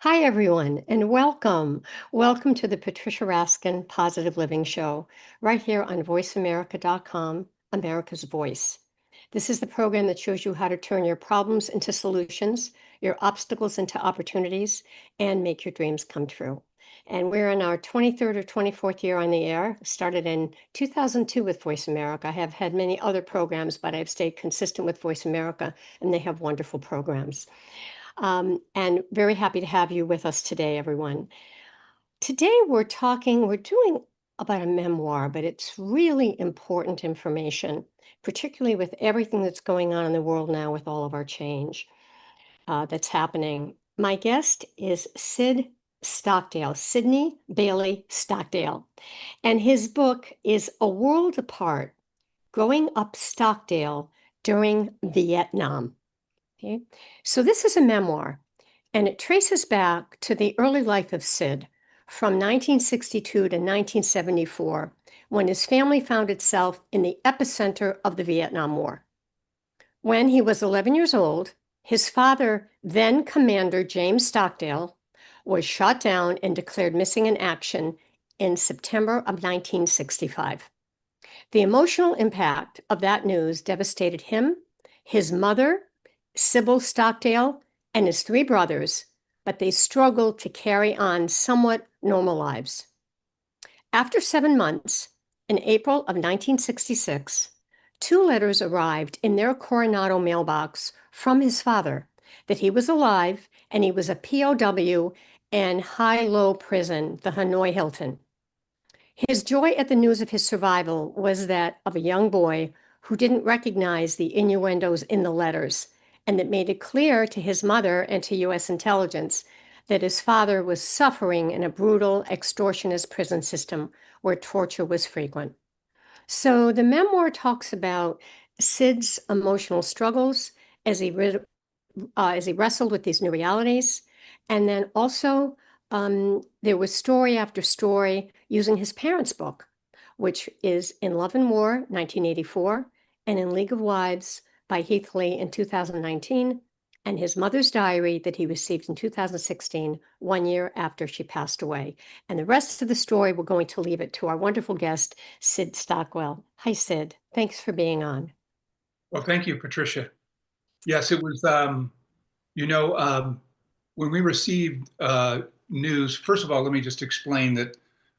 Hi, everyone, and welcome. Welcome to the Patricia Raskin Positive Living Show, right here on voiceamerica.com, America's Voice. This is the program that shows you how to turn your problems into solutions, your obstacles into opportunities, and make your dreams come true. And we're in our 23rd or 24th year on the air. Started in 2002 with Voice America. I have had many other programs, but I've stayed consistent with Voice America, and they have wonderful programs. And very happy to have you with us today, everyone. Today we're doing about a memoir, but it's really important information, particularly with everything that's going on in the world now with all of our change that's happening. My guest is Sid Stockdale, Sidney Bailey Stockdale, and his book is A World Apart, Growing Up Stockdale During Vietnam. Okay. So this is a memoir, and it traces back to the early life of Sid from 1962 to 1974, when his family found itself in the epicenter of the Vietnam War. When he was 11 years old, his father, then Commander James Stockdale, was shot down and declared missing in action in September of 1965. The emotional impact of that news devastated him, his mother, Sybil Stockdale, and his three brothers, but they struggled to carry on somewhat normal lives. After 7 months, in April of 1966, two letters arrived in their Coronado mailbox from his father that he was alive and he was a POW in high-low prison, the Hanoi Hilton. His joy at the news of his survival was that of a young boy who didn't recognize the innuendos in the letters, and that made it clear to his mother and to U.S. intelligence that his father was suffering in a brutal, extortionist prison system where torture was frequent. So the memoir talks about Sid's emotional struggles as he wrestled with these new realities. And then also, there was story after story using his parents' book, which is In Love and War, 1984, and In League of Wives by Heath Lee in 2019, and his mother's diary that he received in 2016, 1 year after she passed away. And the rest of the story, we're going to leave it to our wonderful guest, Sid Stockwell. Hi, Sid. Thanks for being on. Well, thank you, Patricia. Yes, it was, you know, when we received news, first of all, let me just explain that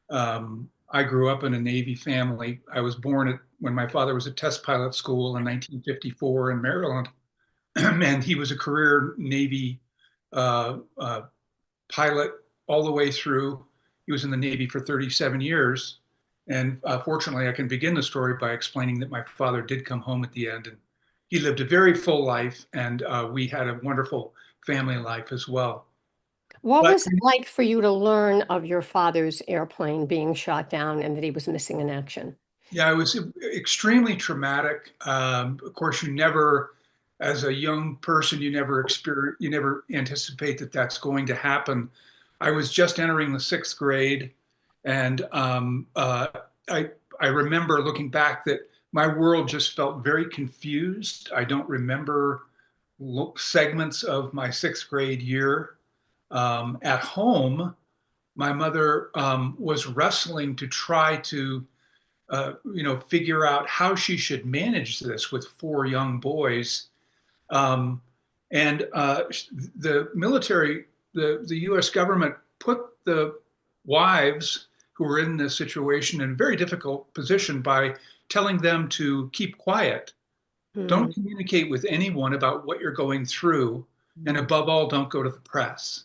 I grew up in a Navy family. I was born when my father was at test pilot school in 1954 in Maryland, and he was a career Navy uh, uh, pilot all the way through. He was in the Navy for 37 years. And fortunately, I can begin the story by explaining that my father did come home at the end, and he lived a very full life, and we had a wonderful family life as well. What But was it like for you to learn of your father's airplane being shot down and that he was missing in action? yeah, it was extremely traumatic. Of course, as a young person, you never anticipate that that's going to happen. I was just entering the sixth grade, and I I remember looking back that my world just felt very confused. I don't remember segments of my sixth grade year. At home, my mother was wrestling to try to figure out how she should manage this with four young boys. Um, and the military, the U.S. government put the wives who were in this situation in a very difficult position by telling them to keep quiet. Hmm. Don't communicate with anyone about what you're going through. And above all, don't go to the press.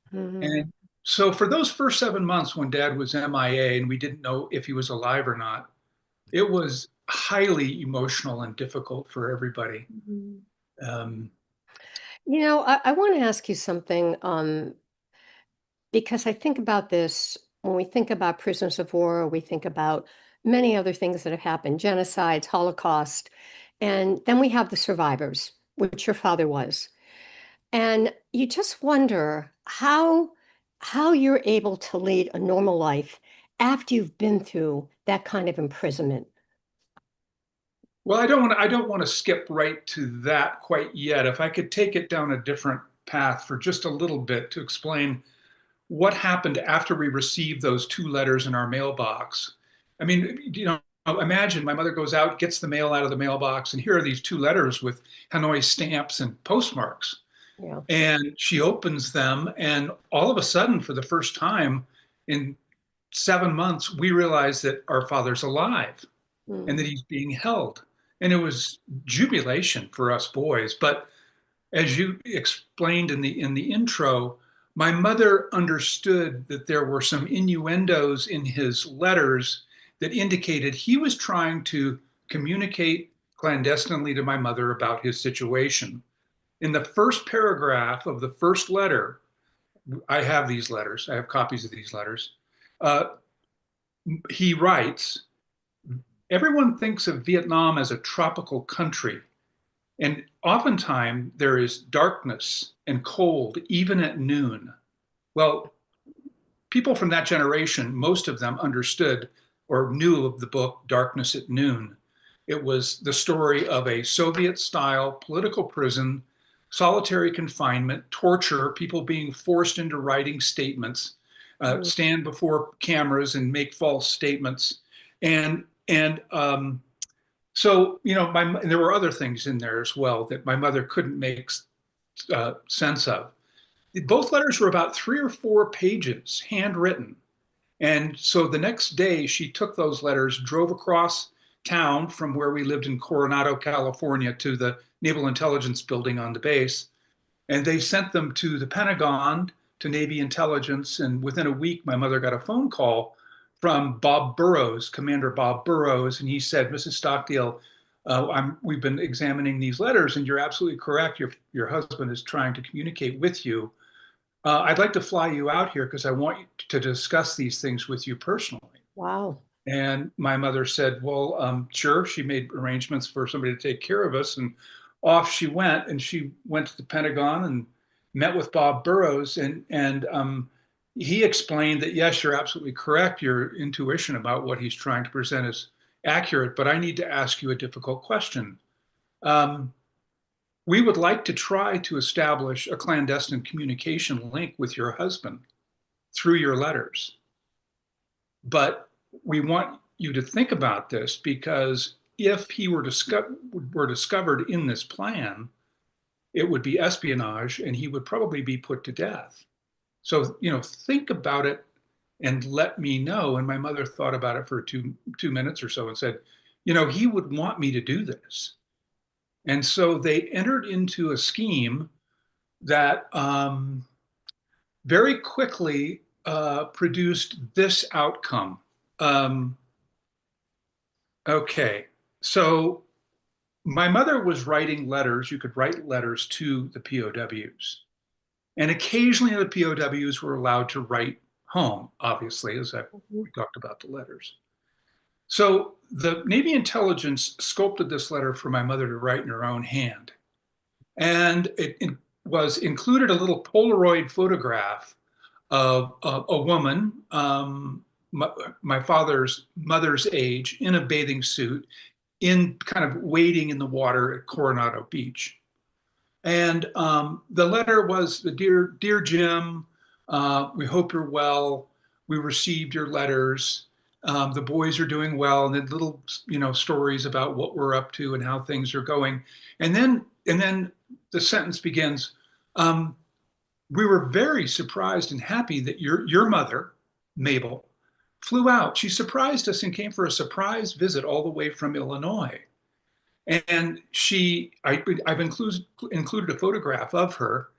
Hmm. And so for those first 7 months when dad was MIA and we didn't know if he was alive or not, it was highly emotional and difficult for everybody. Mhm. Um, I want to ask you something because I think about this when we think about prisoners of war, we think about many other things that have happened, genocides, Holocaust, and then we have the survivors, which your father was. And you just wonder how you're able to lead a normal life after you've been through that kind of imprisonment. well, I don't want to skip right to that quite yet. If I could take it down a different path for just a little bit to explain what happened after we received those two letters in our mailbox. I mean, imagine my mother goes out, gets the mail out of the mailbox, and here are these two letters with Hanoi stamps and postmarks. Yeah. And she opens them, and all of a sudden, for the first time in 7 months, we realize that our father's alive and that Mm. he's being held. And it was jubilation for us boys. But as you explained in the intro, my mother understood that there were some innuendos in his letters that indicated he was trying to communicate clandestinely to my mother about his situation. In the first paragraph of the first letter, I have these letters, I have copies of these letters. Uh, he writes, everyone thinks of Vietnam as a tropical country, and oftentimes there is darkness and cold, even at noon. Well, people from that generation, most of them understood or knew of the book Darkness at Noon. It was the story of a Soviet style political prison, solitary confinement, torture, people being forced into writing statements, Mm. stand before cameras and make false statements. And so, there were other things in there as well that my mother couldn't make sense of. Both letters were about 3 or 4 pages, handwritten. And so the next day, she took those letters, drove across town from where we lived in Coronado, California, to the Naval Intelligence Building on the base. And they sent them to the Pentagon, to Navy intelligence. And within a week, my mother got a phone call from Bob Burrows, Commander Bob Burrows. And he said, Mrs. Stockdale, we've been examining these letters, and you're absolutely correct. Your husband is trying to communicate with you. I'd like to fly you out here because I want to discuss these things with you personally. Wow. And my mother said, well, sure. She made arrangements for somebody to take care of us. And off she went. And she went to the Pentagon and met with Bob Burrows. And he explained that, yes, you're absolutely correct. Your intuition about what he's trying to present is accurate. But I need to ask you a difficult question. Um, we would like to try to establish a clandestine communication link with your husband through your letters. But we want you to think about this because if he were discovered in this plan, it would be espionage and he would probably be put to death. So, think about it and let me know. And my mother thought about it for two minutes or so and said, he would want me to do this. And so they entered into a scheme that very quickly produced this outcome. Um, okay, so my mother was writing letters. You could write letters to the POWs. And occasionally the POWs were allowed to write home, obviously, Mhm. we talked about the letters. So the Navy intelligence sculpted this letter for my mother to write in her own hand. And it was included a little Polaroid photograph of a woman, my father's mother's age, in a bathing suit, in kind of wading in the water at Coronado Beach. And the letter was, the dear Jim, we hope you're well. We received your letters. The boys are doing well, and then little stories about what we're up to and how things are going. And then the sentence begins. We were very surprised and happy that your mother, Mabel, flew out. She surprised us and came for a surprise visit all the way from Illinois. And I've included a photograph of her.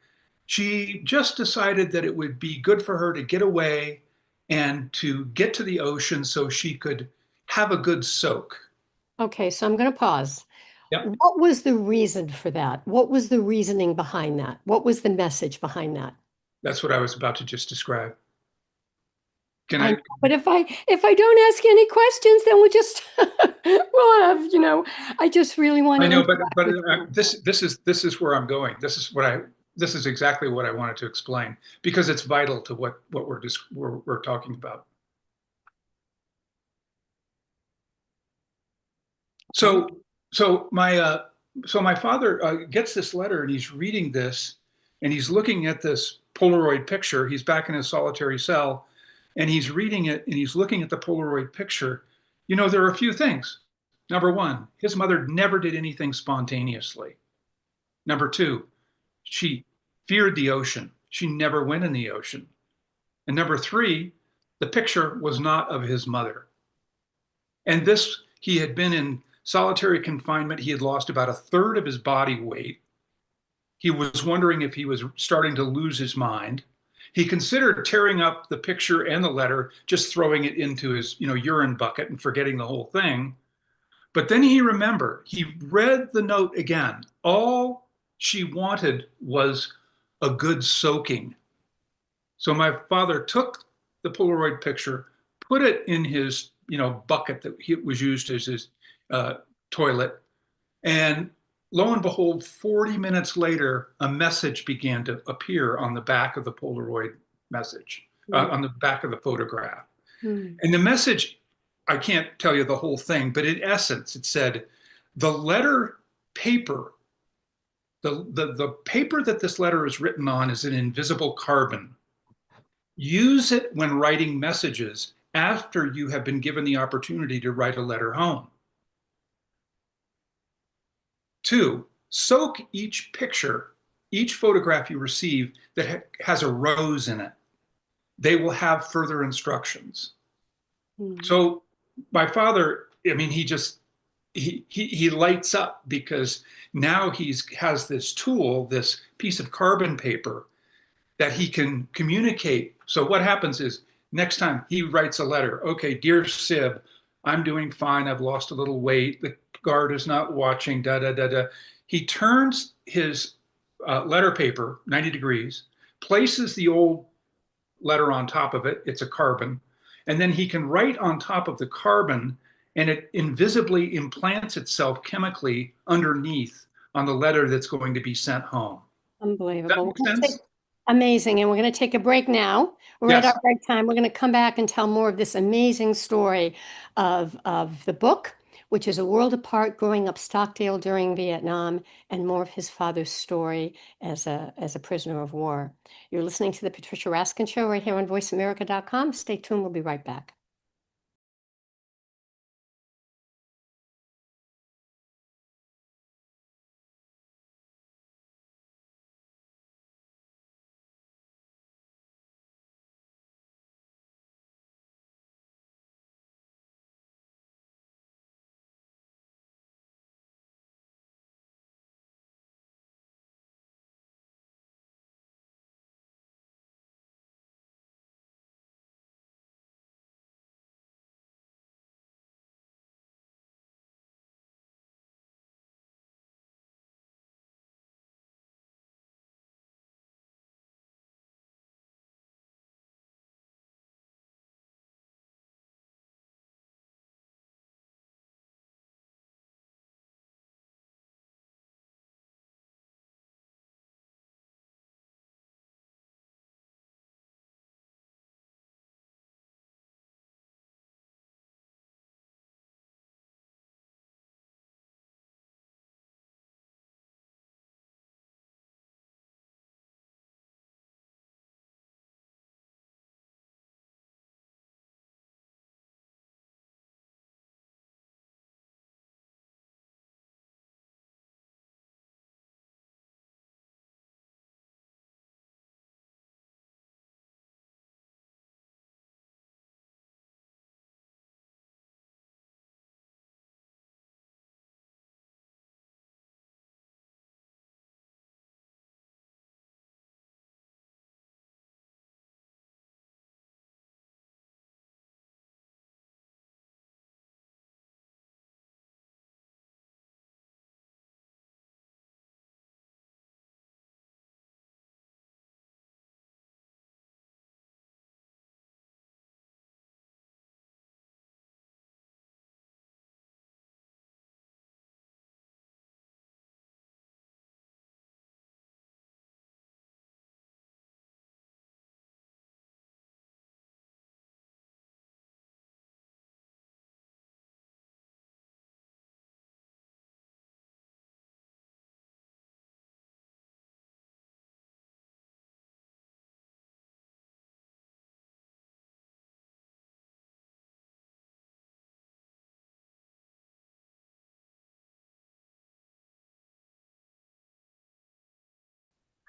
She just decided that it would be good for her to get away and to get to the ocean so she could have a good soak. Okay, so I'm going to pause. Yep, What was the reason for that? What was the reasoning behind that? What was the message behind that? that's what I was about to just describe. Can I know, I? but if I don't ask any questions, then we'll just we'll have, I just really want I to know, interact but with you. this is where I'm going. This is exactly what I wanted to explain because it's vital to what we're talking about. Okay. So so my father gets this letter and he's reading this, and he's looking at this Polaroid picture. He's back in his solitary cell, and he's reading it, and he's looking at the Polaroid picture. There are a few things. Number one, his mother never did anything spontaneously. Number two, she feared the ocean. She never went in the ocean. And number three, the picture was not of his mother. And this, he had been in solitary confinement. He had lost about a third of his body weight. He was wondering if he was starting to lose his mind. He considered tearing up the picture and the letter, just throwing it into his, urine bucket and forgetting the whole thing. But then he remembered, he read the note again. All she wanted was a good soaking. So my father took the Polaroid picture, put it in his, bucket that was used as his toilet, and lo and behold, 40 minutes later, a message began to appear on the back of the Polaroid message, on the back of the photograph. Mm. And the message, I can't tell you the whole thing, but in essence, it said, the letter paper, the paper that this letter is written on is an invisible carbon. Use it when writing messages after you have been given the opportunity to write a letter home. 2, soak each picture, each photograph you receive that has a rose in it. They will have further instructions. Mm. So my father, he lights up because now has this tool, this piece of carbon paper that he can communicate. So what happens is next time he writes a letter, okay, dear Sib, I'm doing fine. I've lost a little weight. The guard is not watching, da, da, da, da. He turns his letter paper 90 degrees, places the old letter on top of it. It's a carbon. And then he can write on top of the carbon, and it invisibly implants itself chemically underneath on the letter that's going to be sent home. Does that Unbelievable. make sense? Amazing, and we're gonna take a break now. We're at Yes. our break time. We're gonna come back and tell more of this amazing story of the book, which is A World Apart, Growing Up Stockdale During Vietnam, and more of his father's story as a prisoner of war. You're listening to the Patricia Raskin Show right here on voiceamerica.com. Stay tuned. We'll be right back.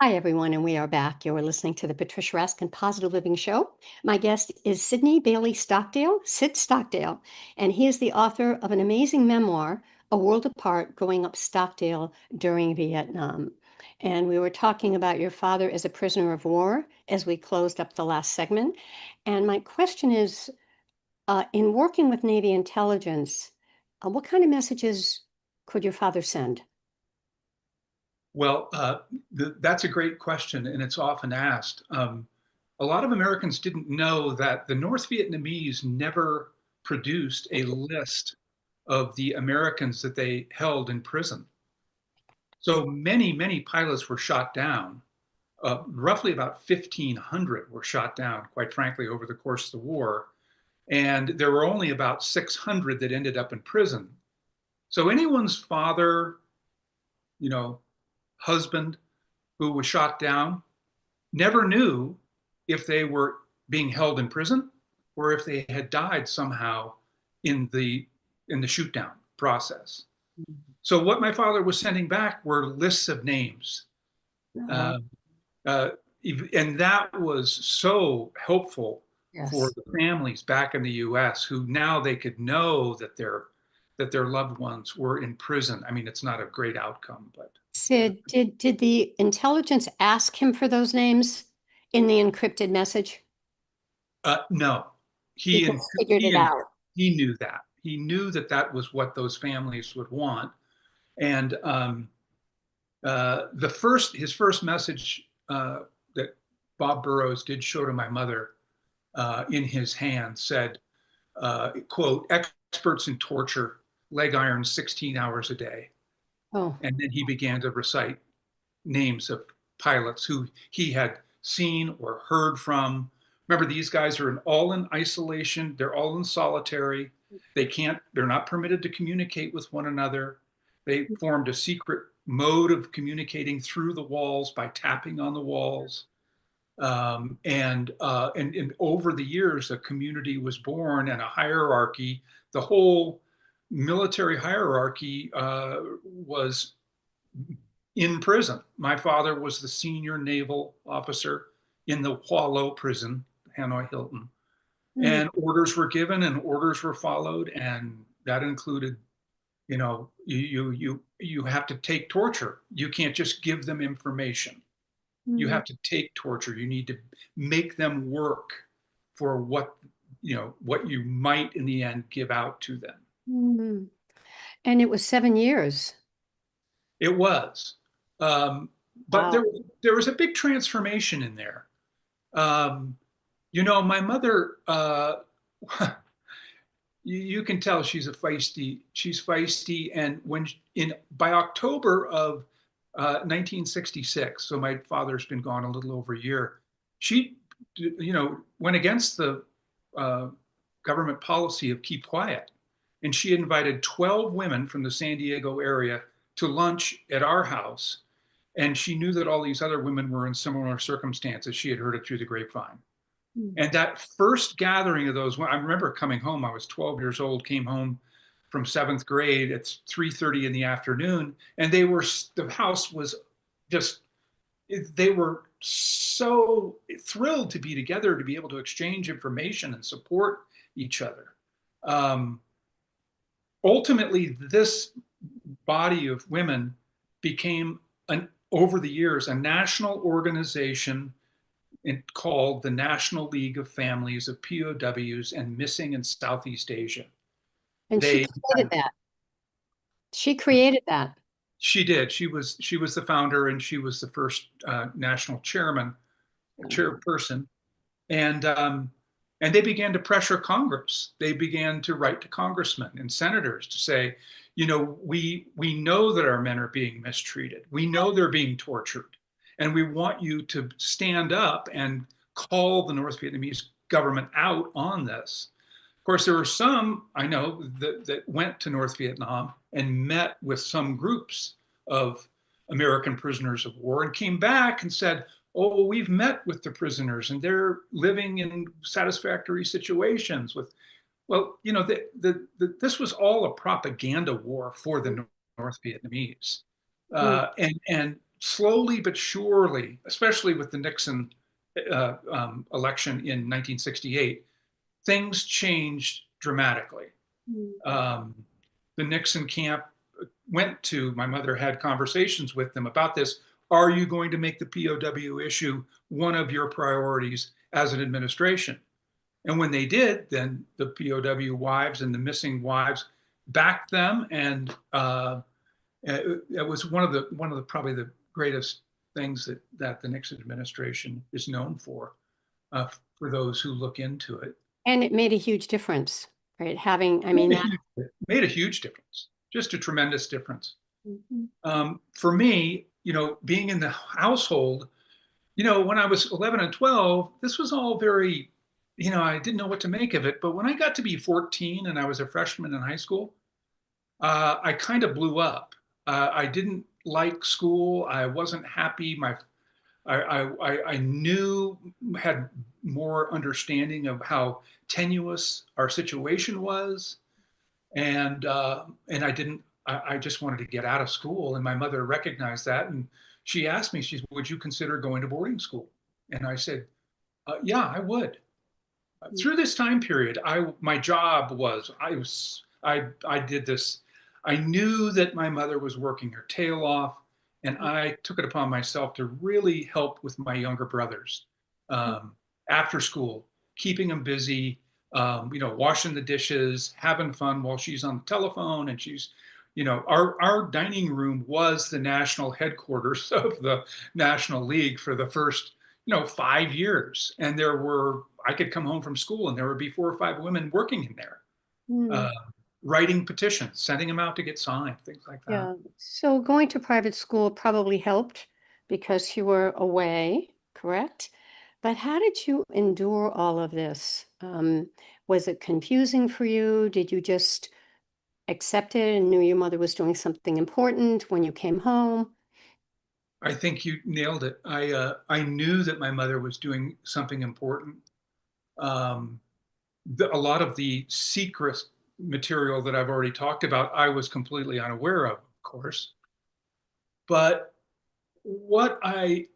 Hi, everyone, and we are back. You're listening to the Patricia Raskin Positive Living Show. My guest is Sydney Bailey Stockdale, Sid Stockdale, and he is the author of an amazing memoir, A World Apart, Growing Up Stockdale During Vietnam. And we were talking about your father as a prisoner of war as we closed up the last segment. And my question is, in working with Navy intelligence, what kind of messages could your father send? Well, that's a great question, and it's often asked. A lot of Americans didn't know that the North Vietnamese never produced a list of the Americans that they held in prison. So many pilots were shot down. Roughly about 1,500 were shot down, quite frankly, over the course of the war. And there were only about 600 that ended up in prison. So anyone's father, you know, husband who was shot down never knew if they were being held in prison or if they had died somehow in the shoot down process. So what my father was sending back were lists of names, Uh, uh, uh, and that was so helpful for yes. the families back in the U.S. who now they could know that their loved ones were in prison. I mean, it's not a great outcome, but Sid, did the intelligence ask him for those names in the encrypted message? no, He he and just figured it he and out. he knew that. He knew that that was what those families would want. And his first message that Bob Burrows did show to my mother in his hand said, "quote experts in torture, leg irons 16 hours a day." Oh, And then he began to recite names of pilots who he had seen or heard from. Remember, these guys are all in isolation. They're all in solitary. They're not permitted to communicate with one another. They formed a secret mode of communicating through the walls by tapping on the walls. And over the years, a community was born and a hierarchy. The whole military hierarchy was in prison. My father was the senior naval officer in the Hoa Lo prison, Hanoi Hilton, mm, and orders were given and orders were followed, and that included, you have to take torture. You can't just give them information. You mm, have to take torture. You need to make them work for what you might in the end give out to them. mm. And it was 7 years. It was, um, but Wow. there was a big transformation in there. Um, my mother, you can tell she's feisty. And by October of 1966, so my father's been gone a little over a year, she, went against the uh, government policy of keep quiet. And she invited 12 women from the San Diego area to lunch at our house. And she knew that all these other women were in similar circumstances. She had heard it through the grapevine. Mm, And that first gathering of those, I remember coming home. I was 12 years old, came home from seventh grade. It's 3:30 in the afternoon, and the house was just, they were so thrilled to be together, to be able to exchange information and support each other. Um, Ultimately, this body of women became over the years a national organization called the National League of Families of POWs and Missing in Southeast Asia. and she They created that. She created that. She did. She was the founder, and she was the first national chairperson, and and they began to pressure Congress. They began to write to congressmen and senators to say, we know that our men are being mistreated. We know they're being tortured, and we want you to stand up and call the North Vietnamese government out on this. Of course, there were some I know that went to North Vietnam and met with some groups of American prisoners of war and came back and said, "Oh, we've met with the prisoners and they're living in satisfactory situations with." Well, this was all a propaganda war for the North Vietnamese, Mm, and slowly but surely, especially with the Nixon election in 1968, things changed dramatically. Um, the Nixon camp went to, my mother had conversations with them about this. Are you going to make the POW issue one of your priorities as an administration? And when they did, then the POW wives and the missing wives backed them, and it was one of the probably the greatest things that the Nixon administration is known for those who look into it. And it made a huge difference, right? Having, I Made mean, a that. huge, made a huge difference, just a tremendous difference. Mhm. For me, being in the household, when I was 11 and 12, this was all very, I didn't know what to make of it. But when I got to be 14 and I was a freshman in high school, I kind of blew up. I didn't like school. I wasn't happy. I knew, had more understanding of how tenuous our situation was, and I didn't. I just wanted to get out of school, and my mother recognized that, and she asked me, she said, "Would you consider going to boarding school?" And I said, "Yeah, I would." Through this time period, my job was I did this. I knew that my mother was working her tail off, and I took it upon myself to really help with my younger brothers after school, keeping them busy, washing the dishes, having fun while she's on the telephone. And she's, our dining room was the national headquarters of the National League for the first 5 years. And I could come home from school and there would be 4 or 5 women working in there, Mm, uh, writing petitions, sending them out to get signed, things like that. yeah. So going to private school probably helped because you were away, correct? But how did you endure all of this? Was it confusing for you? Did you just accept it and knew your mother was doing something important when you came home? I think you nailed it. I knew that my mother was doing something important. Um, a lot of the secret material that I've already talked about, I was completely unaware of course. But what I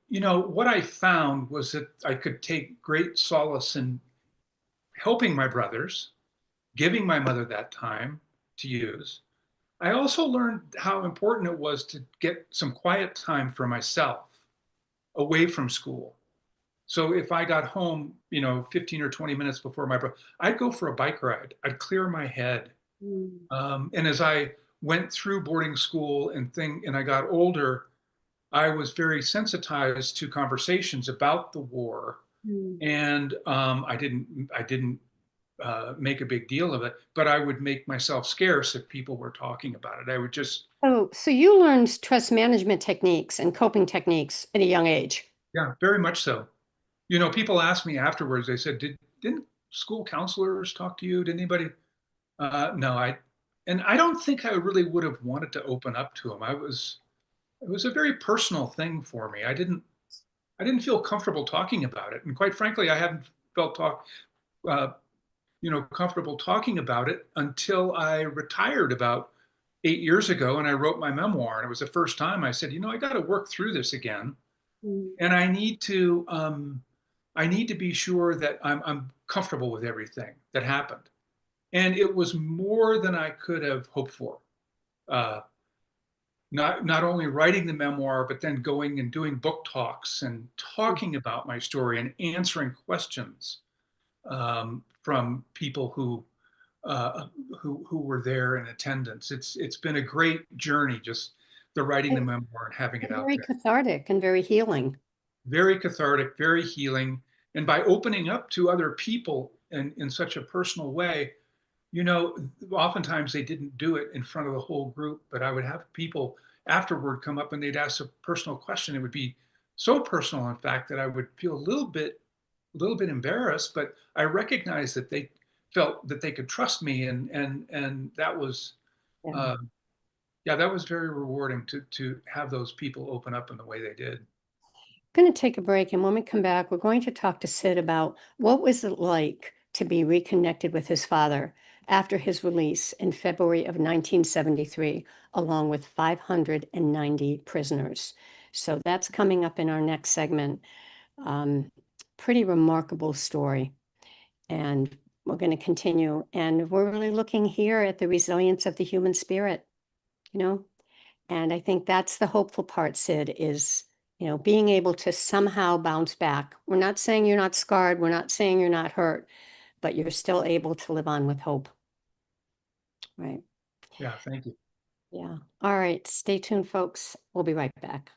found was that I could take great solace in helping my brothers, giving my mother that time to use. I also learned how important it was to get some quiet time for myself away from school. So if I got home, 15 or 20 minutes before my brother, I'd go for a bike ride. I'd clear my head. Mm, And as I went through boarding school and I got older, I was very sensitized to conversations about the war, mm. and I didn't make a big deal of it, but I would make myself scarce if people were talking about it. I would just, So you learned stress management techniques and coping techniques at a young age. yeah, very much so. People asked me afterwards. They said, "Didn't school counselors talk to you? Did anybody?" No, and I don't think I really would have wanted to open up to them. It was a very personal thing for me. I didn't feel comfortable talking about it, and quite frankly, I hadn't felt uh, comfortable talking about it until I retired about 8 years ago, and I wrote my memoir. And it was the first time I said, I got to work through this again, Mm, and I need to be sure that I'm comfortable with everything that happened. And it was more than I could have hoped for. Uh, not only writing the memoir, but then going and doing book talks and mm. talking about my story and answering questions from people uh, who were there in attendance. It's been a great journey, just the writing the And memoir and having it and out very there. cathartic and very healing. Very cathartic, very healing. And by opening up to other people in such a personal way, you know, oftentimes they didn't do it in front of the whole group, but I would have people afterward come up and they'd ask a personal question. It would be so personal, in fact, that I would feel a little bit embarrassed, but I recognized that they felt that they could trust me, and that was, Yeah. uh, yeah, that was very rewarding to have those people open up in the way they did. Going to take a break, and when we come back, we're going to talk to Sid about what was it like to be reconnected with his father after his release in February of 1973, along with 590 prisoners. So that's coming up in our next segment. Pretty remarkable story. And we're going to continue. And we're really looking here at the resilience of the human spirit, you know? And I think that's the hopeful part, Sid, is, being able to somehow bounce back. We're not saying you're not scarred. We're not saying you're not hurt, but you're still able to live on with hope. Right. Yeah, thank you. Yeah. All right. Stay tuned, folks. We'll be right back.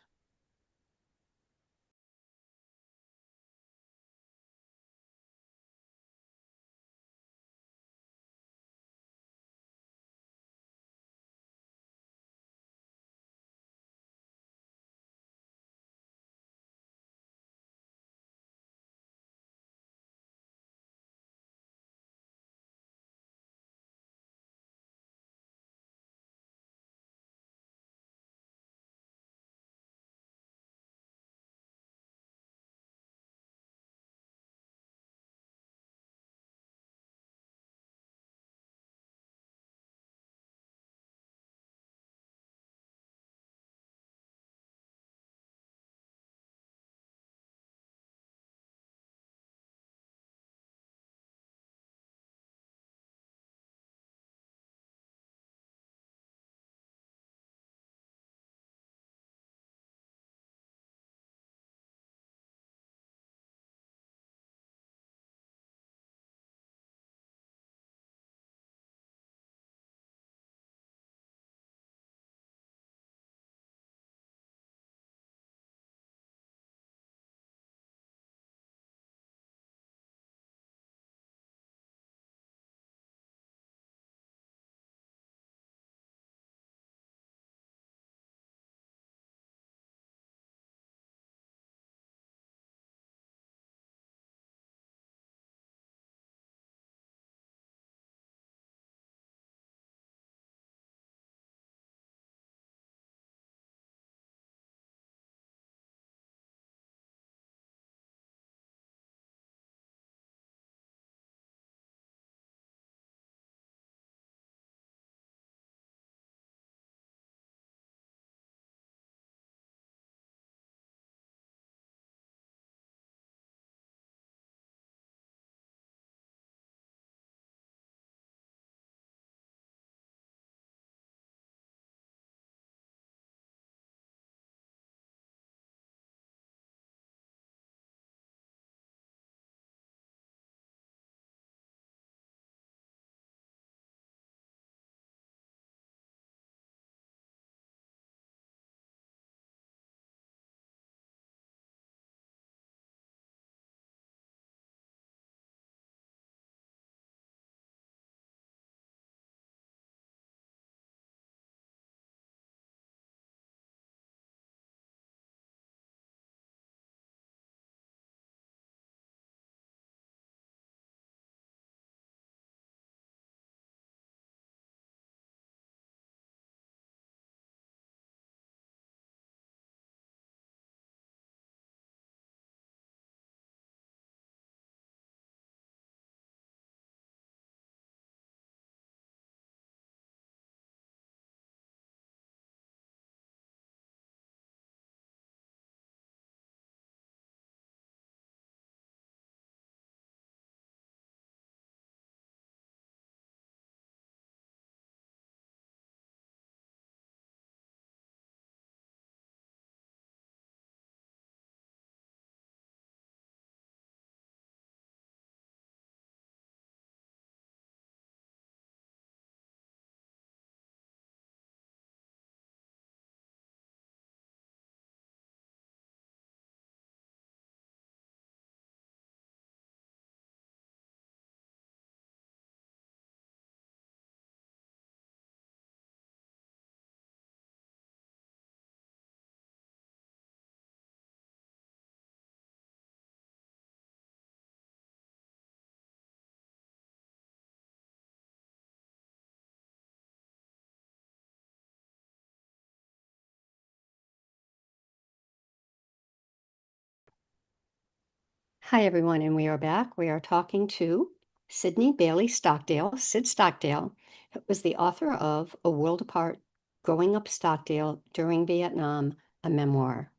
Hi, everyone, and we are back. We are talking to Sydney Bailey Stockdale, Sid Stockdale, who was the author of A World Apart, Growing Up Stockdale During Vietnam, a memoir.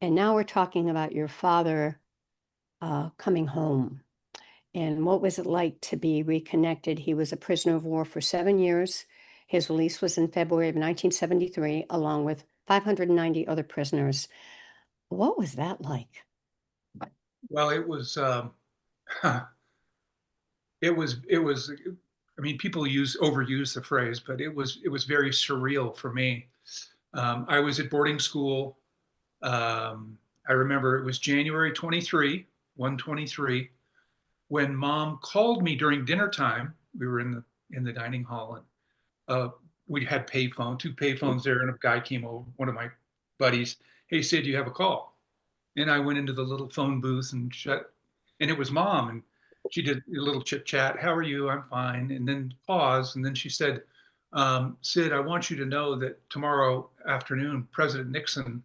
And now we're talking about your father coming home. And what was it like to be reconnected? He was a prisoner of war for 7 years. His release was in February of 1973, along with 590 other prisoners. What was that like? Well, it was, it was. I mean, people overuse the phrase, but it was very surreal for me. I was at boarding school. I remember it was January 23, 123, when mom called me during dinner time. We were in the dining hall, and we had two payphones there, and a guy came over, one of my buddies. Hey, Sid, you have a call. And I went into the little phone booth and it was mom, and she did a little chit chat. How are you? I'm fine. And then pause, and then she said, Sid, I want you to know that tomorrow afternoon, President Nixon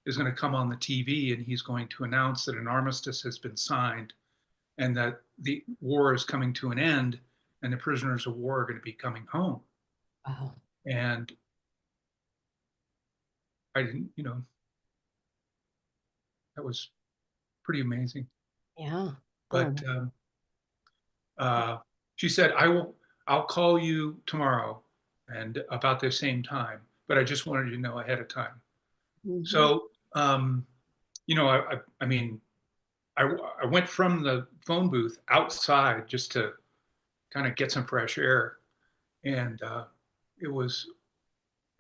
is going to come on the TV, and he's going to announce that an armistice has been signed and that the war is coming to an end, and the prisoners of war are going to be coming home. Wow. And I didn't, that was pretty amazing. Yeah. But Oh, uh, she said, I'll call you tomorrow and about the same time, but I just wanted you to know ahead of time. mhm. So, I mean, I went from the phone booth outside just to kind of get some fresh air. And it was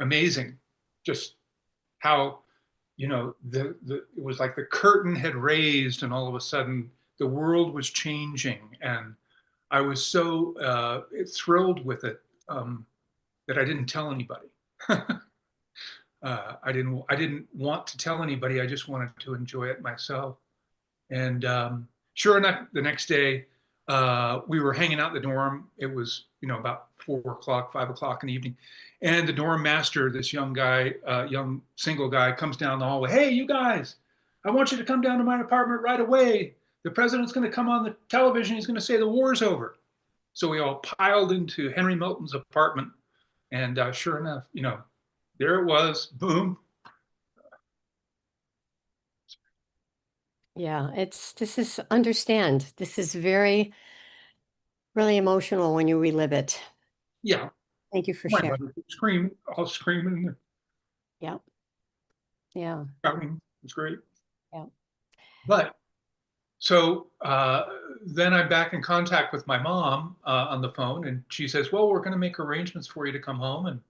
amazing just how, it was like the curtain had raised and all of a sudden the world was changing. And I was so thrilled with it, that I didn't tell anybody. I didn't want to tell anybody. I just wanted to enjoy it myself. And sure enough, the next day, we were hanging out in the dorm. It was, about 4 o'clock, 5 o'clock in the evening. And the dorm master, this young guy, young single guy, comes down the hallway. Hey, you guys, I want you to come down to my apartment right away. The president's going to come on the television. He's going to say the war's over. So we all piled into Henry Milton's apartment. And sure enough, there it was. Boom. Yeah, this is very, really emotional when you relive it. Yeah. Thank you for My sharing. brother screamed, all screaming and Yeah, yeah, shouting. It was great. yeah. But so then I'm back in contact with my mom on the phone, and she says, "Well, we're going to make arrangements for you to come home." And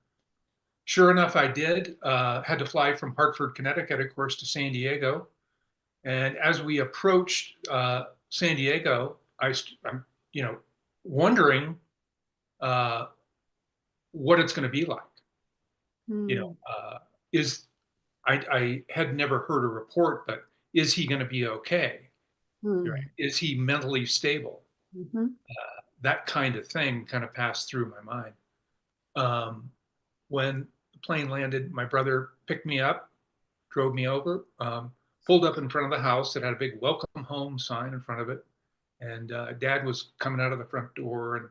sure enough, I did. Had to fly from Hartford, Connecticut, of course, to San Diego. And as we approached San Diego, I'm, wondering uh, what it's going to be like. You know, Mm, is I had never heard a report, but is he going to be okay? Right? mm, Is he mentally stable? mhm. That kind of thing kind of passed through my mind. Um, when the plane landed, my brother picked me up, drove me over, pulled up in front of the house that had a big welcome home sign in front of it. And dad was coming out of the front door. And,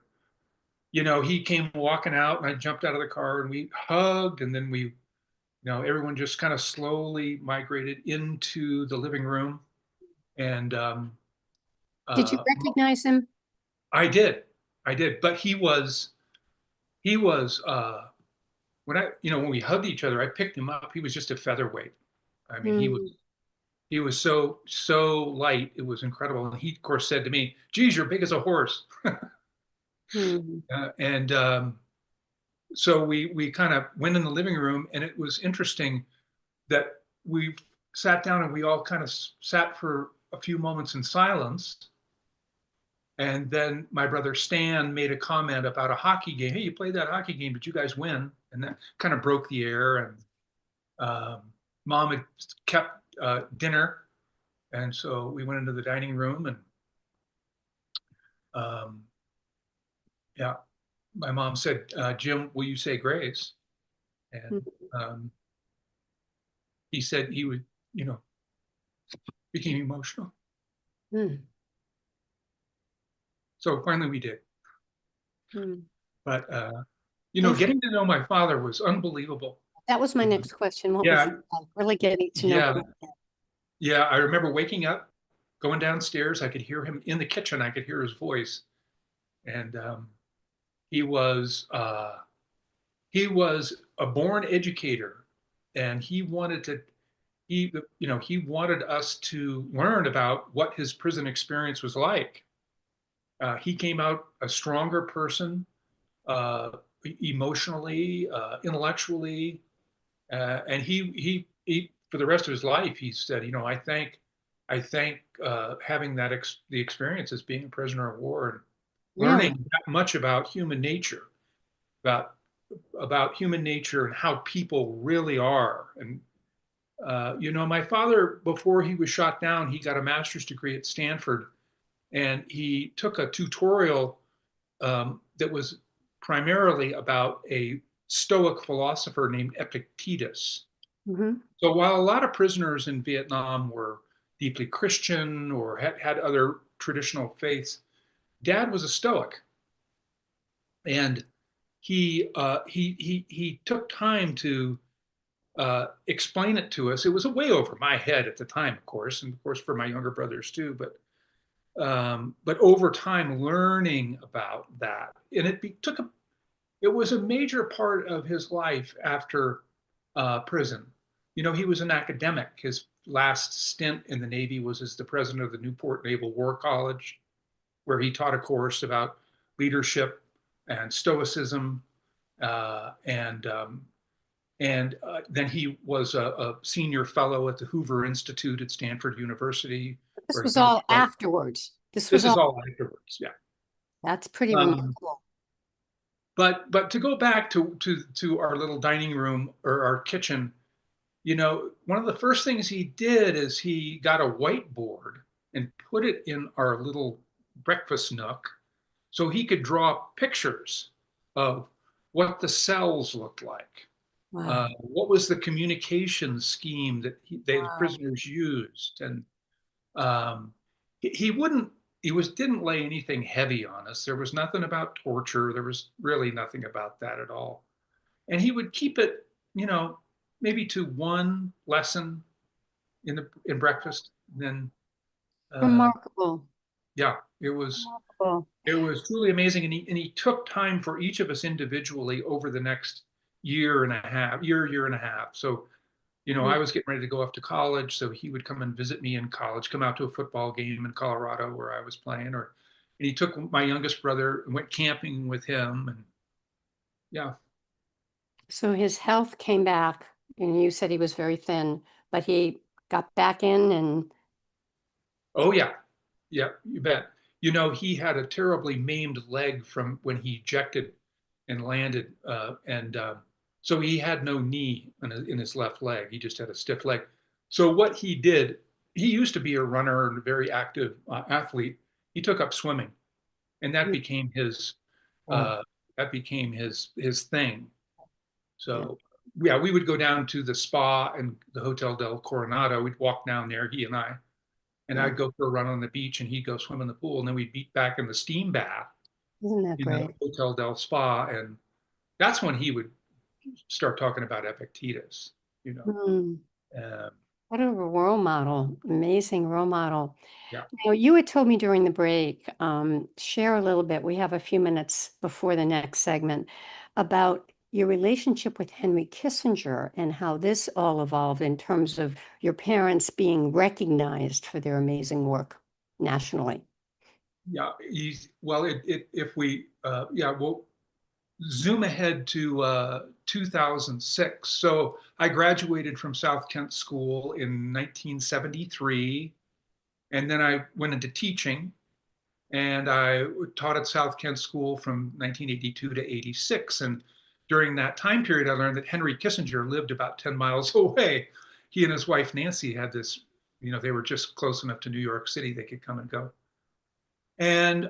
he came walking out, and I jumped out of the car and we hugged. And then everyone just kind of slowly migrated into the living room. And Did you uh, recognize him? I did. I did. But he was when we hugged each other, I picked him up. He was just a featherweight. I mean, Mm, he was so light. It was incredible. And he, of course, said to me, "Geez, you're big as a horse." mm, And so we kind of went in the living room, and it was interesting that we sat down and we all kind of sat for a few moments in silence. And then my brother Stan made a comment about a hockey game. Hey, you played that hockey game, but you guys win. And that kind of broke the air. And mom had kept dinner. And so we went into the dining room, and um, yeah, my mom said, Jim, will you say grace? And mm, um, he said he would, you know, became emotional. mm, So finally we did. mm. But, That's, getting to know my father was unbelievable. that was my next question. What was it Yeah, like really getting to know yeah, him? Yeah, I remember waking up, going downstairs. I could hear him in the kitchen. I could hear his voice, and he was uh, he was a born educator, and he wanted us to learn about what his prison experience was like. He came out a stronger person, uh, emotionally, intellectually, and he for the rest of his life he said, I thank having the experience as being a prisoner of war and Really? learning that much about human nature, about human nature and how people really are. And my father, before he was shot down, he got a master's degree at Stanford, and he took a tutorial that was primarily about a Stoic philosopher named Epictetus. Hmm. So while a lot of prisoners in Vietnam were deeply Christian or had other traditional faiths, Dad was a Stoic, and he took time to explain it to us. It was way over my head at the time, of course, and of course for my younger brothers too. But over time, learning about that, and it was a major part of his life after prison. He was an academic. His last stint in the Navy was as the president of the Newport Naval War College, where he taught a course about leadership and stoicism, and then he was a senior fellow at the Hoover Institute at Stanford University, This where he was kind of all afterwards. This was this is all, all afterwards, yeah. that's pretty Um, remarkable. but to go back to our little dining room or our kitchen, one of the first things he did is he got a whiteboard and put it in our little breakfast nook so he could draw pictures of what the cells looked like. Wow. What was the communication scheme that the Wow. prisoners used? And um, he wouldn't, didn't lay anything heavy on us. There was nothing about torture. There was really nothing about that at all. And he would keep it, you know, maybe to one lesson in breakfast. Then, uh, Remarkable. yeah, it was Remarkable. it was truly amazing. And he took time for each of us individually over the next year and a half. So I Mm. was getting ready to go off to college, so he would come and visit me in college, come out to a football game in Colorado where I was playing, and he took my youngest brother and went camping with him, and yeah, So his health came back, and you said he was very thin, but he got back in and oh yeah, yeah, you bet. He had a terribly maimed leg from when he ejected and landed, and so he had no knee in his left leg. He just had a stiff leg. So what he did, he used to be a runner and a very active athlete. He took up swimming, and mm, wow. uh, that became his thing. Yeah. So yeah, we would go down to the spa and the Hotel del Coronado. We'd walk down there, he and I, and Yeah. I'd go for a run on the beach, and he'd go swim in the pool, and then we'd beat back in the steam bath Isn't that in the great? Hotel del Spa, and that's when he would start talking about Epictetus. You know, Mm. um, What a role model. Amazing role model. yeah, Now, you had told me during the break, share a little bit, we have a few minutes before the next segment, about your relationship with Henry Kissinger and how this all evolved in terms of your parents being recognized for their amazing work nationally. yeah. If we, yeah, we'll zoom ahead to 2006. So I graduated from South Kent School in 1973, and then I went into teaching, and I taught at South Kent School from 1982 to 86. And during that time period, I learned that Henry Kissinger lived about 10 miles away. He and his wife Nancy had this, they were just close enough to New York City they could come and go. And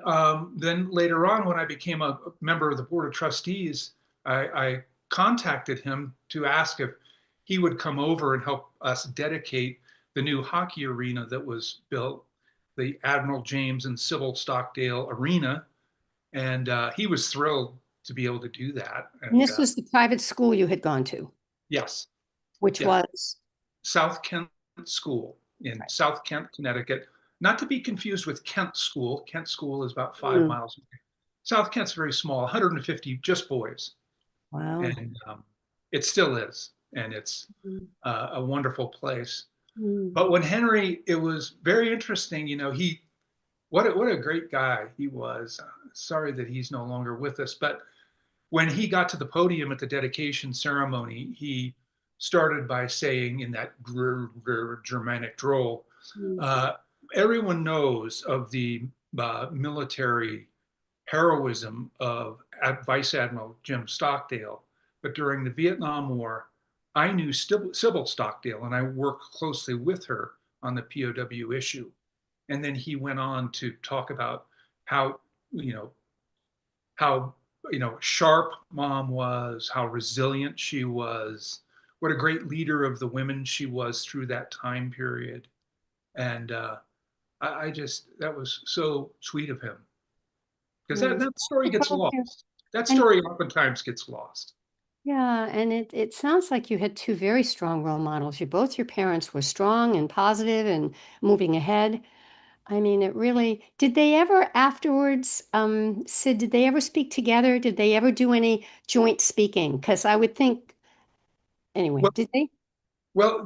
then later on, when I became a member of the board of trustees, I contacted him to ask if he would come over and help us dedicate the new hockey arena that was built, the Admiral James and Sybil Stockdale Arena. And he was thrilled to be able to do that. And And this was the private school you had gone to, yes, which yeah, was, South Kent School. in South Kent, Connecticut, not to be confused with Kent School. Kent School is about 5 miles away. South Kent's very small, 150 just boys, Wow. and it still is, and it's Mm. a wonderful place. Mm. But when Henry, it was very interesting. He what a great guy he was. Sorry that he's no longer with us, but when he got to the podium at the dedication ceremony, he started by saying in that Germanic drawl, Mm. uh, everyone knows of the military heroism of Vice Admiral Jim Stockdale, but during the Vietnam War, I knew Sybil Stockdale, and I worked closely with her on the POW issue. And then he went on to talk about how, you know, how sharp mom was, how resilient she was, what a great leader of the women she was through that time period. And I just, that was so sweet of him, because Yes. that story They gets both do. lost. That And story oftentimes gets lost. yeah, and it sounds like you had two very strong role models. Both your parents were strong and positive and moving ahead. I mean, it really, did they ever afterwards, Sid, did they ever speak together? Did they ever do any joint speaking? Because I would think, anyway, Well, did they?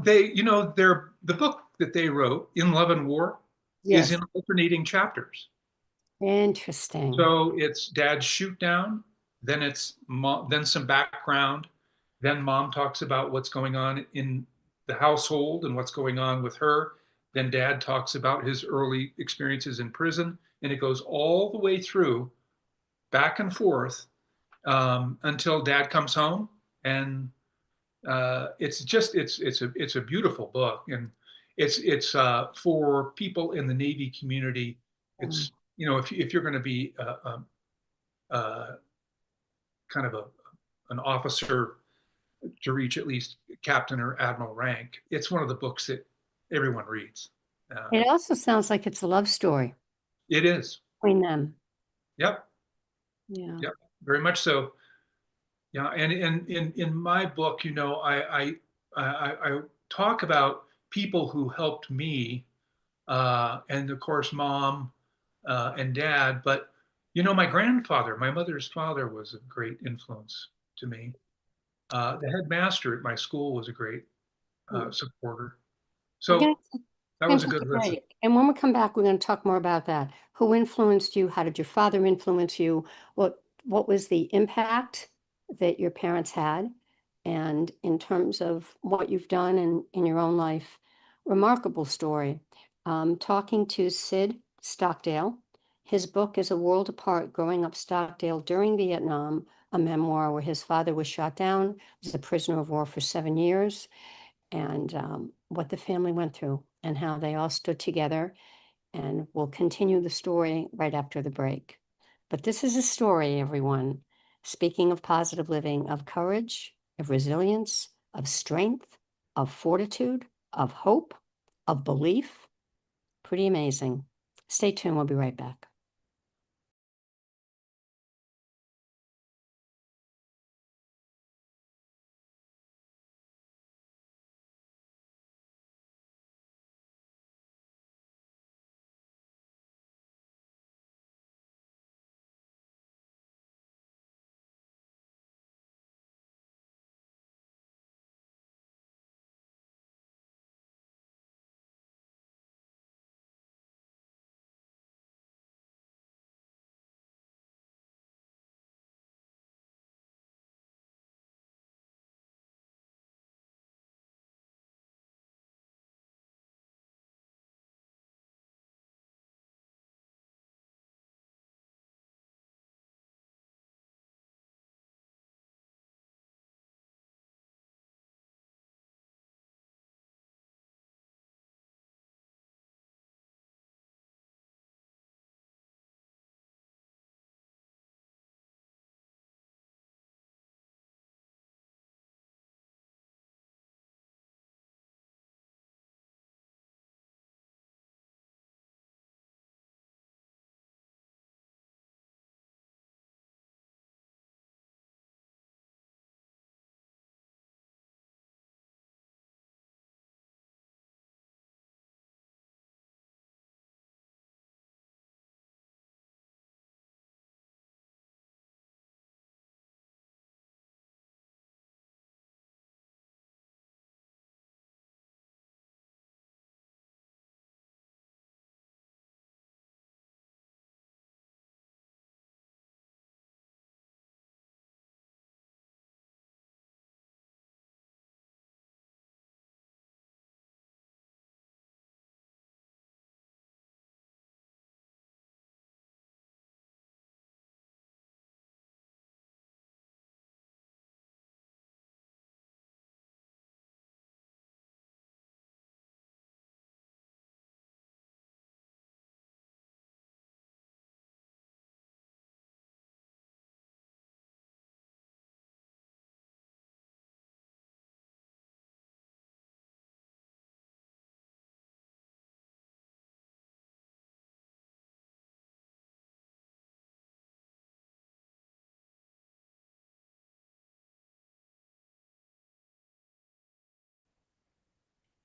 they, the book that they wrote, In Love and War, is Yes. in alternating chapters. Interesting. So it's dad's shoot down, then it's then some background, then mom talks about what's going on in the household and what's going on with her. Then dad talks about his early experiences in prison, and it goes all the way through, back and forth, until dad comes home. And it's a beautiful book, and it's for people in the Navy community. Yeah. It's if you're going to be uh, kind of an officer to reach at least captain or admiral rank, it's one of the books that everyone reads. It also sounds like it's a love story It is. between them. Yep. Yeah. Yep. Very much so. Yeah. And in my book, I talk about people who helped me, and of course, mom and dad. But my grandfather, my mother's father, was a great influence to me. The headmaster at my school was a great Mm. supporter. We're So going that We're was gonna a take good a listen. break, and when we come back, we're gonna talk more about that. Who influenced you? How did your father influence you? What was the impact that your parents had? And in terms of what you've done in your own life, remarkable story. Talking to Sid Stockdale. His book is A World Apart: Growing Up Stockdale During Vietnam, a memoir where his father was shot down, was a prisoner of war for 7 years, and what the family went through and how they all stood together. And we'll continue the story right after the break. But this is a story, everyone. Speaking of positive living, of courage, of resilience, of strength, of fortitude, of hope, of belief. Pretty amazing. Stay tuned. We'll be right back.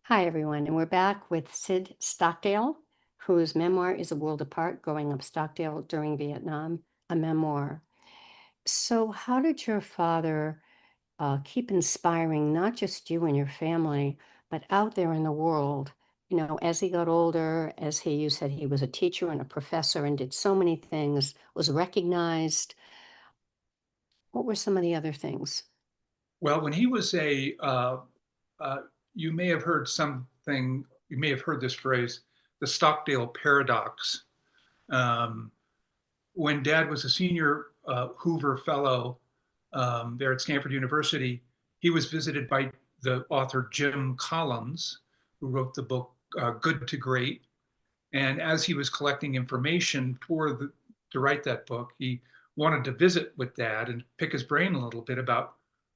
Hi, everyone, and we're back with Sid Stockdale, whose memoir is A World Apart Growing Up Stockdale During Vietnam, a memoir. So, how did your father keep inspiring not just you and your family, but out there in the world? As he got older, as you said, he was a teacher and a professor and did so many things, was recognized. What were some of the other things? Well, when he was uh, you may have heard something, you may have heard this phrase, the Stockdale paradox. Um, when Dad was a senior Hoover Fellow there at Stanford University, he was visited by the author Jim Collins, who wrote the book Good to Great. And as he was collecting information to write that book, he wanted to visit with Dad and pick his brain a little bit about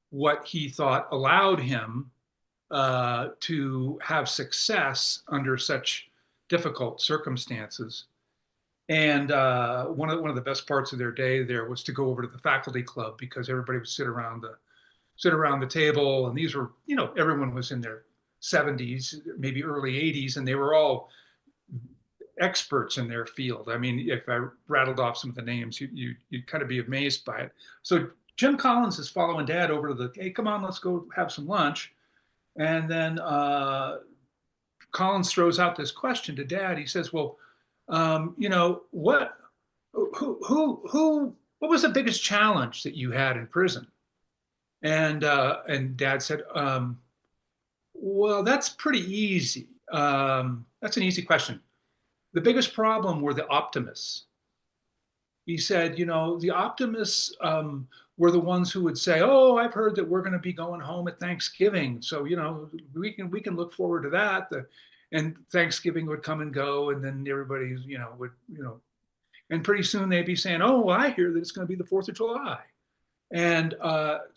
what he thought allowed him to have success under such difficult circumstances. And one of the best parts of their day there was to go over to the faculty club because everybody would sit around the table, and these were, everyone was in their 70s, maybe early 80s, and they were all experts in their field. I mean, if I rattled off some of the names, you'd kind of be amazed by it. So Jim Collins is following Dad over to hey, come on, let's go have some lunch. And then Collins throws out this question to Dad. He says, well, what was the biggest challenge that you had in prison? And Dad said, well, that's pretty easy. That's an easy question. The biggest problem were the optimists. He said, the optimists were the ones who would say, "Oh, I've heard that we're going to be going home at Thanksgiving, so we can look forward to that." And Thanksgiving would come and go, and then everybody, would, and pretty soon they'd be saying, "Oh, well, I hear that it's going to be the Fourth of July." And Dad,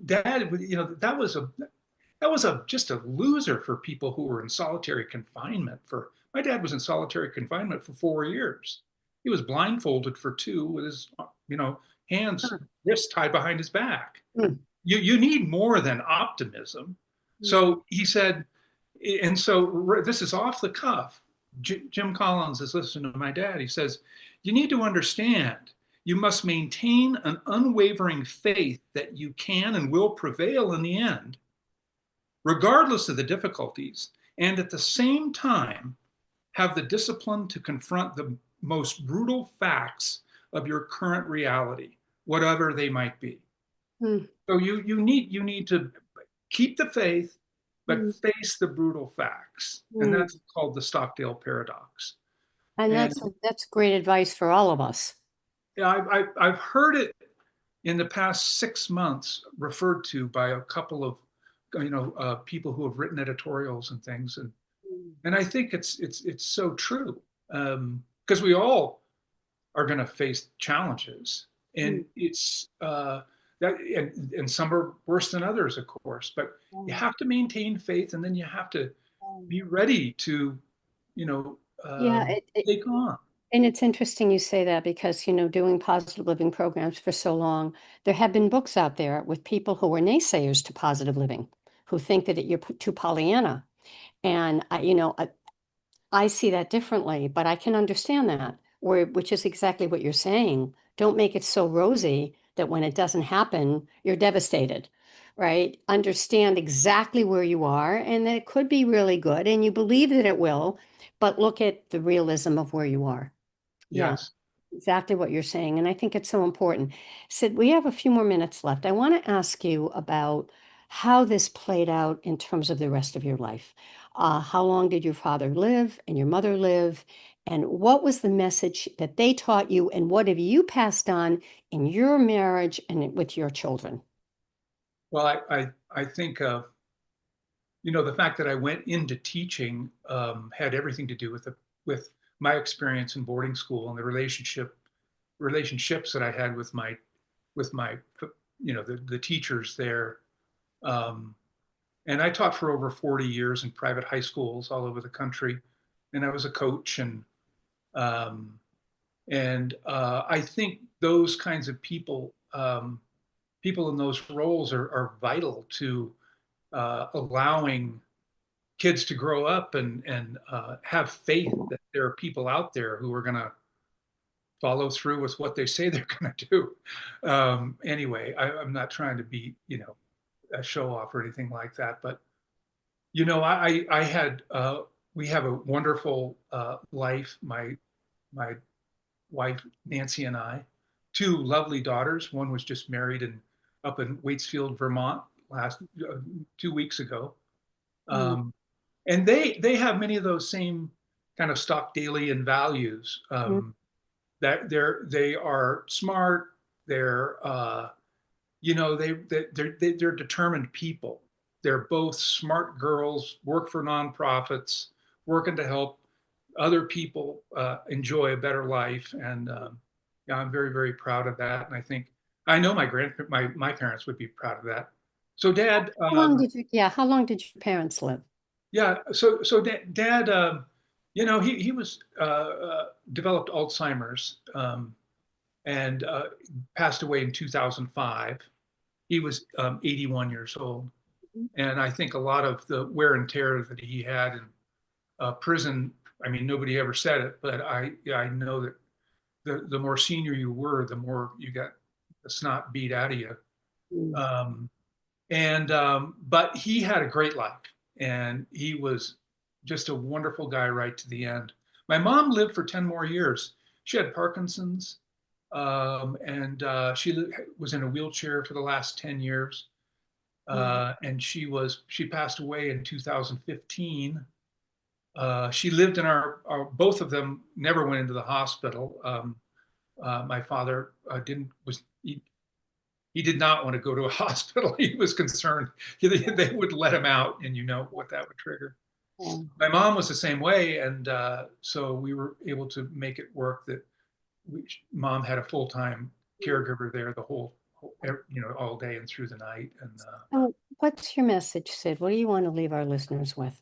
that was just a loser for people who were in solitary confinement. For my dad was in solitary confinement for 4 years. He was blindfolded for two with his, hands, Huh. wrists tied behind his back. Mm, You need more than optimism. mm, So he said, and so this is off the cuff. Jim Collins is listening to my dad. He says, you need to understand, you must maintain an unwavering faith that you can and will prevail in the end, regardless of the difficulties, and at the same time, have the discipline to confront the most brutal facts of your current reality, whatever they might be. mm, So you need to keep the faith, but mm, face the brutal facts, and mm. that's called the Stockdale paradox. And And that's great advice for all of us. yeah, I've heard it in the past 6 months referred to by a couple of people who have written editorials and things, Mm, and I think it's so true, because we all are going to face challenges, and mm, it's that and some are worse than others, of course, but you mm, have to maintain faith, and then you have to mm. be ready to you know Yeah, take on. and it's interesting you say that because, doing positive living programs for so long, there have been books out there with people who were naysayers to positive living, who think that you're too Pollyanna. And I see that differently, but I can understand that, which is exactly what you're saying. Don't make it so rosy that when it doesn't happen, you're devastated, right? Understand exactly where you are and that it could be really good and you believe that it will, but look at the realism of where you are. Yeah, Yes. exactly what you're saying. And I think it's so important. Sid, we have a few more minutes left. I want to ask you about how this played out in terms of the rest of your life. How long did your father live and your mother live? And what was the message that they taught you? And what have you passed on in your marriage and with your children? Well, I think the fact that I went into teaching had everything to do with my experience in boarding school and the relationships that I had with my the teachers there. Um, and I taught for over 40 years in private high schools all over the country, and I was a coach, um, and I think those kinds of people in those roles are vital to allowing kids to grow up and have faith that there are people out there who are going to follow through with what they say they're going to do. Anyway, I'm not trying to be, a show off or anything like that, but I had we have a wonderful life. My wife Nancy and I, two lovely daughters. One was just married and up in Waitsfield, Vermont, last 2 weeks ago. Mm, Um, and they have many of those same kind of Stockdalean values. mm, That they are smart. They're they're determined people. They're both smart girls, work for nonprofits, working to help other people enjoy a better life, and yeah, I'm very very proud of that. And I know my parents would be proud of that. So Dad, how long did your parents live? yeah, Dad, he was developed Alzheimer's and passed away in 2005. He was 81 years old. And I think a lot of the wear and tear that he had in prison, I mean, nobody ever said it, but I know that the more senior you were, the more you got the snot beat out of you. Mm, Um, but he had a great life, and he was just a wonderful guy right to the end. My mom lived for 10 more years. She had Parkinson's, and she was in a wheelchair for the last 10 years. mm, And she passed away in 2015. She lived in our both of them never went into the hospital. My father didn't was he did not want to go to a hospital. He was concerned they would let him out, and you know what that would trigger. yeah. My mom was the same way, and so we were able to make it work. That mom had a full time caregiver there the all day and through the night, and So what's your message, Sid? What do you want to leave our listeners with?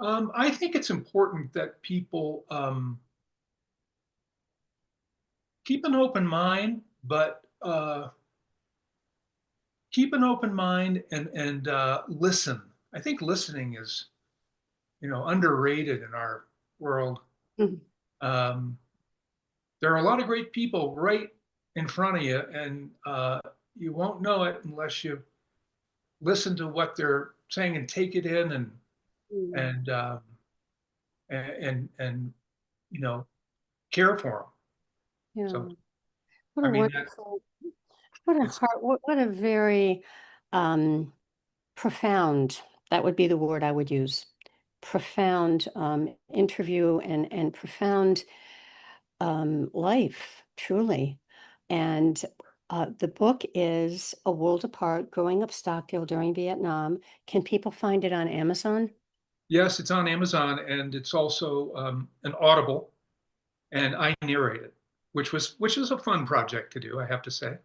I think it's important that people keep an open mind, but keep an open mind and listen. I think listening is underrated in our world. Mhm. Um, there are a lot of great people right in front of you, and you won't know it unless you listen to what they're saying and take it in Mm, and um, and you know care for them. yeah. So What I a mean that wonderful, what a it's heart, what a very um, profound, that would be the word I would use. Profound interview and profound life, truly. And the book is A World Apart, Growing Up Stockdale During Vietnam. Can people find it on Amazon? yes, it's on Amazon and it's also an Audible, and I narrate it, which is a fun project to do, I have to say.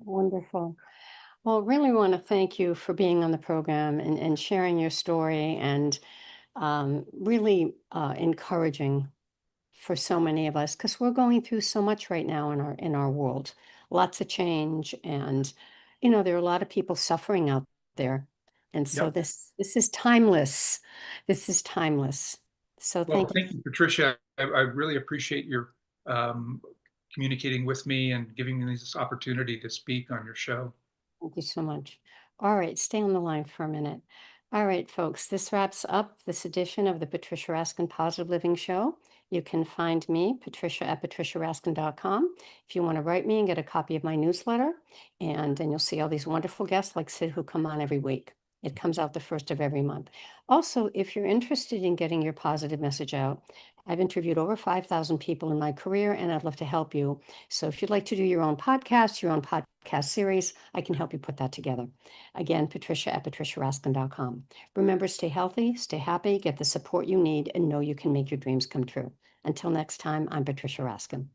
Wonderful. Well, really want to thank you for being on the program and sharing your story and really encouraging for so many of us because we're going through so much right now in our world. Lots of change, and there are a lot of people suffering out there. And so Yep. this is timeless. This is timeless. So Well, thank you. thank you, Patricia. I really appreciate your um, communicating with me and giving me this opportunity to speak on your show. Thank you so much. All right, stay on the line for a minute. All right, folks, this wraps up this edition of the Patricia Raskin Positive Living Show. You can find me, Patricia, at patriciaraskin.com. If you want to write me and get a copy of my newsletter, and then you'll see all these wonderful guests like Sid who come on every week. It comes out the first of every month. Also, if you're interested in getting your positive message out, I've interviewed over 5,000 people in my career, and I'd love to help you. So if you'd like to do your own podcast, your own podcast series, I can help you put that together. Again, Patricia at patriciaraskin.com. Remember, stay healthy, stay happy, get the support you need, and know you can make your dreams come true. Until next time, I'm Patricia Raskin.